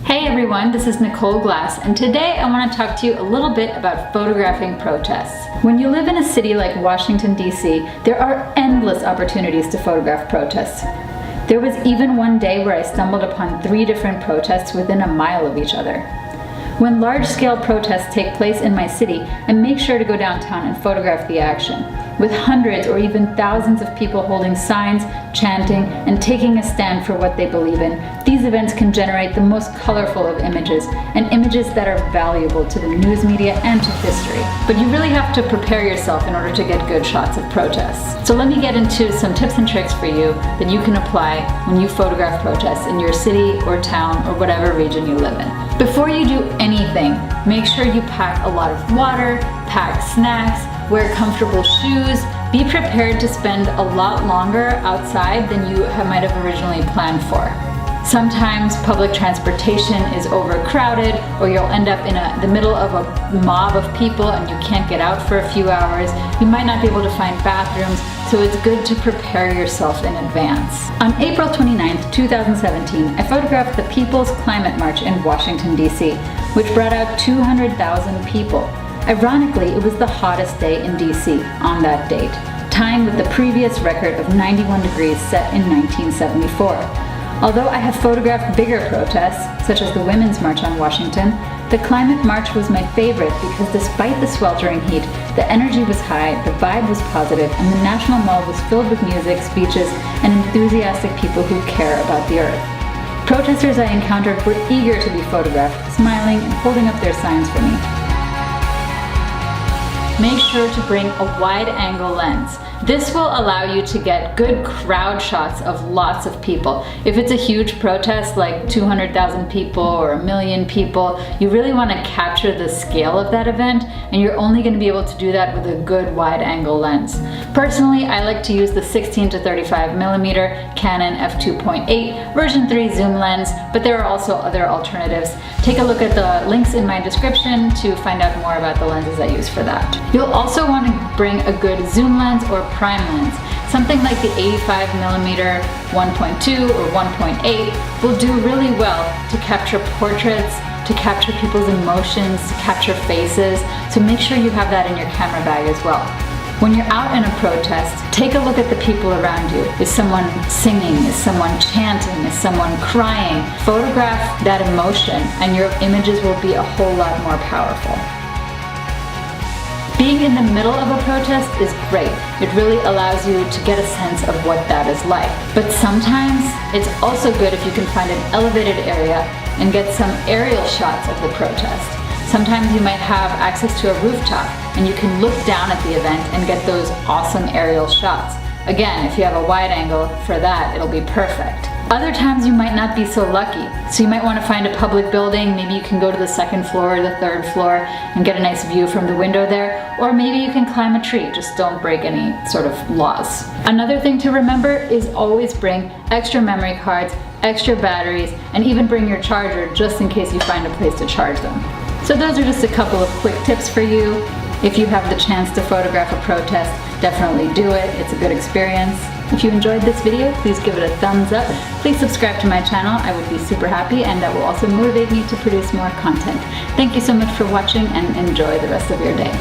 Hey everyone, this is Nicole Glass, and today I want to talk to you a little bit about photographing protests. When you live in a city like Washington, D.C., there are endless opportunities to photograph protests. There was even one day where I stumbled upon 3 different protests within a mile of each other. When large-scale protests take place in my city, I make sure to go downtown and photograph the action. With hundreds or even thousands of people holding signs, chanting, and taking a stand for what they believe in, these events can generate the most colorful of images, and images that are valuable to the news media and to history. But you really have to prepare yourself in order to get good shots of protests. So let me get into some tips and tricks for you that you can apply when you photograph protests in your city or town or whatever region you live in. Before you do anything, make sure you pack a lot of water, pack snacks, wear comfortable shoes, be prepared to spend a lot longer outside than you might have originally planned for. Sometimes public transportation is overcrowded, or you'll end up in the middle of a mob of people and you can't get out for a few hours. You might not be able to find bathrooms, so it's good to prepare yourself in advance. On April 29th, 2017, I photographed the People's Climate March in Washington, D.C., which brought out 200,000 people. Ironically, it was the hottest day in D.C. on that date, tying with the previous record of 91 degrees set in 1974. Although I have photographed bigger protests, such as the Women's March on Washington, the Climate March was my favorite because despite the sweltering heat, the energy was high, the vibe was positive, and the National Mall was filled with music, speeches, and enthusiastic people who care about the earth. Protesters I encountered were eager to be photographed, smiling and holding up their signs for me. Make sure to bring a wide-angle lens. This will allow you to get good crowd shots of lots of people. If it's a huge protest like 200,000 people or 1 million people, you really want to capture the scale of that event, and you're only going to be able to do that with a good wide-angle lens. Personally, I like to use the 16 to 35 millimeter Canon f2.8 version 3 zoom lens, but there are also other alternatives. Take a look at the links in my description to find out more about the lenses I use for that. You'll also want to bring a good zoom lens or prime lens. Something like the 85mm 1.2 or 1.8 will do really well to capture portraits, to capture people's emotions, to capture faces, so make sure you have that in your camera bag as well. When you're out in a protest, take a look at the people around you. Is someone singing? Is someone chanting? Is someone crying? Photograph that emotion and your images will be a whole lot more powerful. Being in the middle of a protest is great. It really allows you to get a sense of what that is like. But sometimes it's also good if you can find an elevated area and get some aerial shots of the protest. Sometimes you might have access to a rooftop and you can look down at the event and get those awesome aerial shots. Again, if you have a wide angle for that, it'll be perfect. Other times you might not be so lucky, so you might want to find a public building. Maybe you can go to the 2nd floor or the 3rd floor and get a nice view from the window there, or maybe you can climb a tree. Just don't break any sort of laws. Another thing to remember is always bring extra memory cards, extra batteries, and even bring your charger just in case you find a place to charge them. So those are just a couple of quick tips for you. If you have the chance to photograph a protest, definitely do it. It's a good experience. If you enjoyed this video, please give it a thumbs up. Please subscribe to my channel. I would be super happy, and that will also motivate me to produce more content. Thank you so much for watching, and enjoy the rest of your day.